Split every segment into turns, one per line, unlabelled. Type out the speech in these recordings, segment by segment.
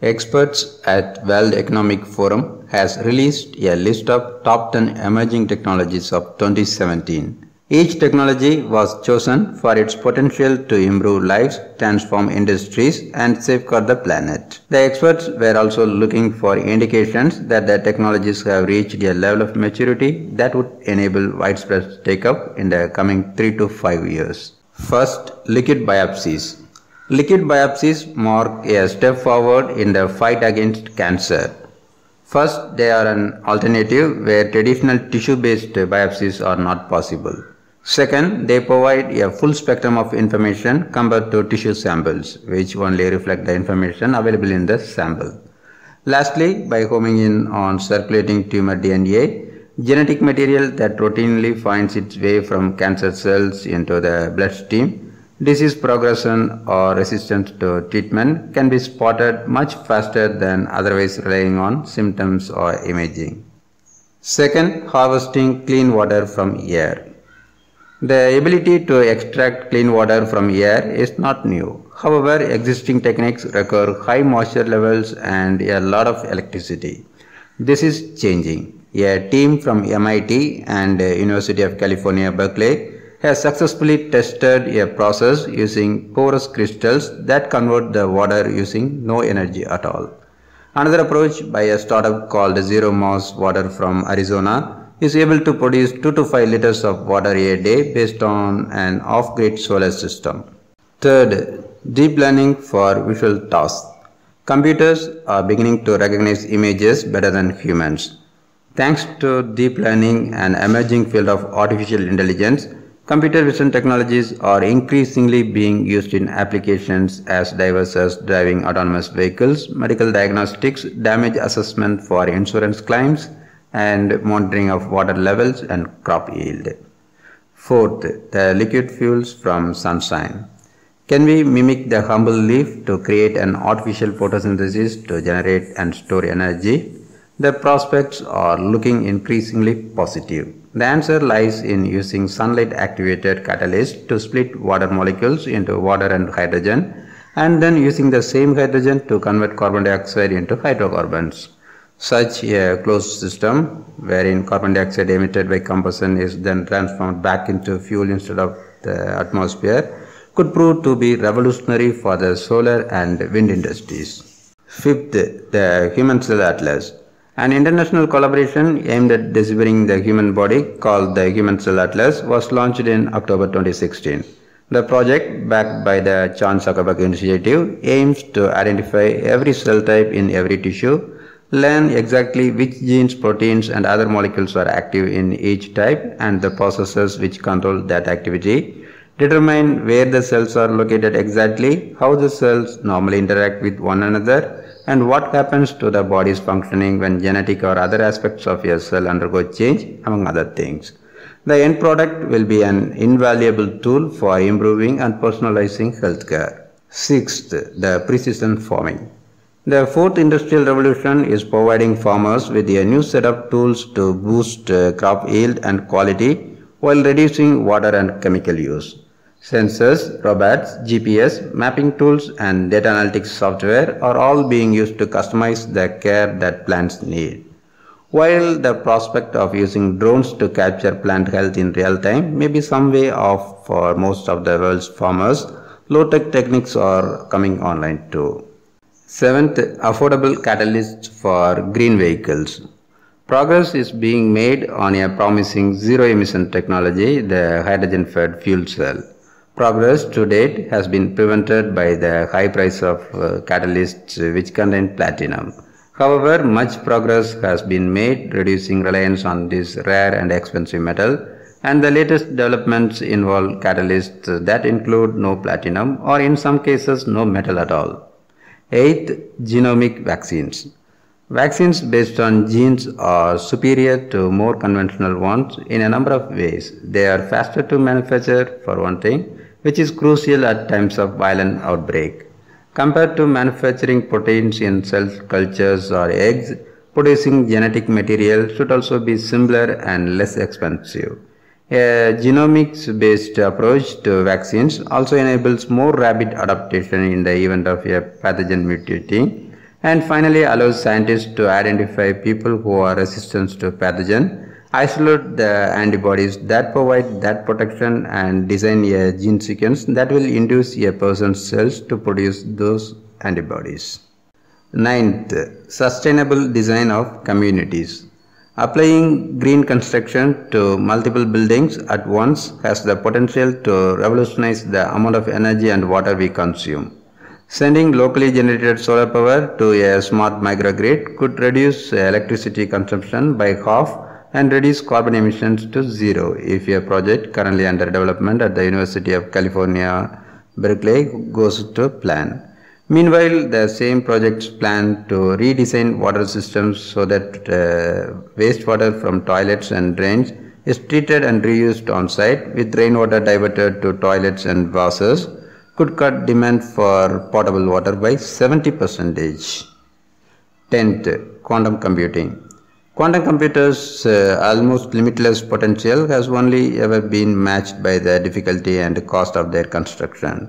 Experts at World Economic Forum has released a list of top 10 emerging technologies of 2017. Each technology was chosen for its potential to improve lives, transform industries, and safeguard the planet. The experts were also looking for indications that the technologies have reached a level of maturity that would enable widespread take-up in the coming 3 to 5 years. First, liquid biopsies. Liquid biopsies mark a step forward in the fight against cancer. First, they are an alternative where traditional tissue-based biopsies are not possible. Second, they provide a full spectrum of information compared to tissue samples, which only reflect the information available in the sample. Lastly, by homing in on circulating tumor DNA, genetic material that routinely finds its way from cancer cells into the bloodstream, disease progression or resistance to treatment can be spotted much faster than otherwise relying on symptoms or imaging. Second, harvesting clean water from air. The ability to extract clean water from air is not new. However, existing techniques require high moisture levels and a lot of electricity. This is changing. A team from MIT and University of California, Berkeley has successfully tested a process using porous crystals that convert the water using no energy at all. Another approach by a startup called Zero Mass Water from Arizona is able to produce 2 to 5 liters of water a day based on an off-grid solar system. Third, deep learning for visual tasks. Computers are beginning to recognize images better than humans. Thanks to deep learning, an emerging field of artificial intelligence, computer vision technologies are increasingly being used in applications as diverse as driving autonomous vehicles, medical diagnostics, damage assessment for insurance claims, and monitoring of water levels and crop yield. Fourth, the liquid fuels from sunshine. Can we mimic the humble leaf to create an artificial photosynthesis to generate and store energy? The prospects are looking increasingly positive. The answer lies in using sunlight-activated catalysts to split water molecules into water and hydrogen, and then using the same hydrogen to convert carbon dioxide into hydrocarbons. Such a closed system, wherein carbon dioxide emitted by combustion is then transformed back into fuel instead of the atmosphere, could prove to be revolutionary for the solar and wind industries. Fifth, the Human Cell Atlas. An international collaboration aimed at deciphering the human body called the Human Cell Atlas was launched in October 2016. The project, backed by the Chan Zuckerberg Initiative, aims to identify every cell type in every tissue, learn exactly which genes, proteins, and other molecules are active in each type and the processes which control that activity, determine where the cells are located exactly, how the cells normally interact with one another, and what happens to the body's functioning when genetic or other aspects of a cell undergo change, among other things. The end product will be an invaluable tool for improving and personalizing healthcare. Sixth, the precision farming. The fourth industrial revolution is providing farmers with a new set of tools to boost crop yield and quality while reducing water and chemical use. Sensors, robots, GPS, mapping tools, and data analytics software are all being used to customize the care that plants need. While the prospect of using drones to capture plant health in real time may be some way off for most of the world's farmers, low-tech techniques are coming online too. Seventh, affordable catalysts for green vehicles. Progress is being made on a promising zero-emission technology, the hydrogen-fed fuel cell. Progress to date has been prevented by the high price of catalysts which contain platinum. However, much progress has been made reducing reliance on this rare and expensive metal, and the latest developments involve catalysts that include no platinum or in some cases no metal at all. Eighth, genomic vaccines. Vaccines based on genes are superior to more conventional ones in a number of ways. They are faster to manufacture, for one thing, which is crucial at times of violent outbreak. Compared to manufacturing proteins in cell cultures or eggs, producing genetic material should also be simpler and less expensive. A genomics-based approach to vaccines also enables more rapid adaptation in the event of a pathogen mutating, And finally, allows scientists to identify people who are resistant to pathogen, isolate the antibodies that provide that protection, and design a gene sequence that will induce a person's cells to produce those antibodies. Ninth, sustainable design of communities. Applying green construction to multiple buildings at once has the potential to revolutionize the amount of energy and water we consume. Sending locally generated solar power to a smart microgrid could reduce electricity consumption by half and reduce carbon emissions to zero if a project currently under development at the University of California, Berkeley goes to plan. Meanwhile, the same projects plan to redesign water systems so that wastewater from toilets and drains is treated and reused on site, with rainwater diverted to toilets and washers, could cut demand for potable water by 70%. 10th, quantum computing. Quantum computers' almost limitless potential has only ever been matched by the difficulty and cost of their construction,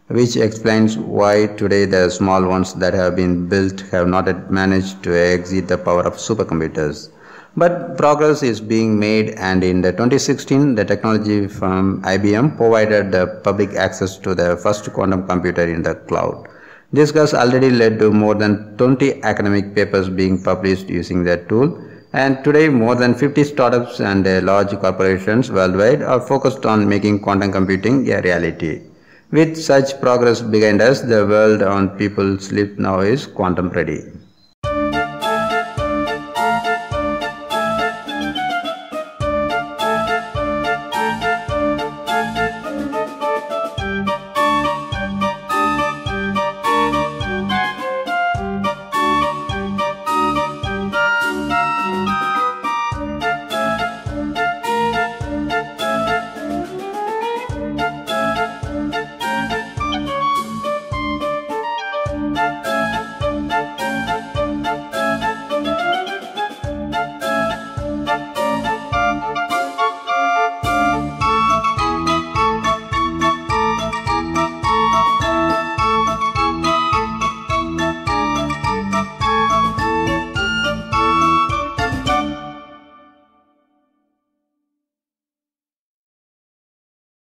which explains why today the small ones that have been built have not yet managed to exceed the power of supercomputers. But progress is being made, and in 2016, the technology firm IBM provided the public access to the first quantum computer in the cloud. This has already led to more than 20 academic papers being published using that tool, and today more than 50 startups and large corporations worldwide are focused on making quantum computing a reality. With such progress behind us, the world on people's lips now is quantum ready.